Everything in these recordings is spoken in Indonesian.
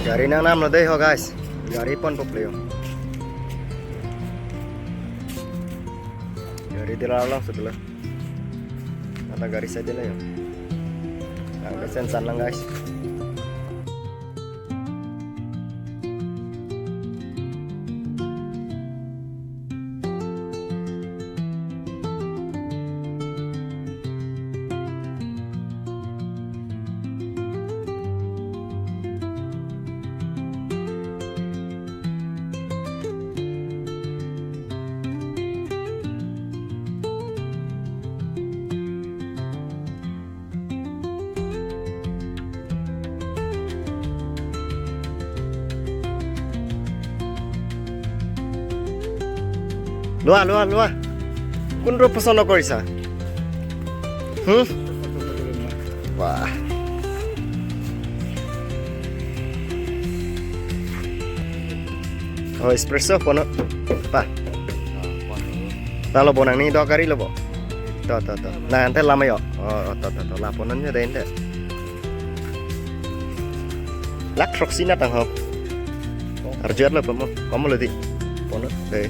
Gari nang nam lo deh ho guys. Gari pon popleo. Gari dilalang sebelah. Kata gari saja lah ya. Nah, sensan lang guys. লোৱা কোনটো পছন্দ কৰিছা বাহ espresso pono pa talo bonang ni do kari lobo to nah ante lama yo to laponan nya den de lak roxina tang ho arjat lo pomo kamu leti pono de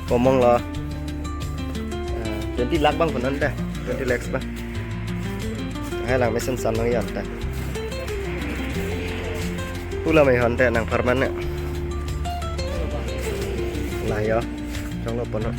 ngomong lo jadi lak bang ponan dah jadi lex ba hai lang mesin san lang yan ta pula mai hon te nang permanen lah ya trong lo pono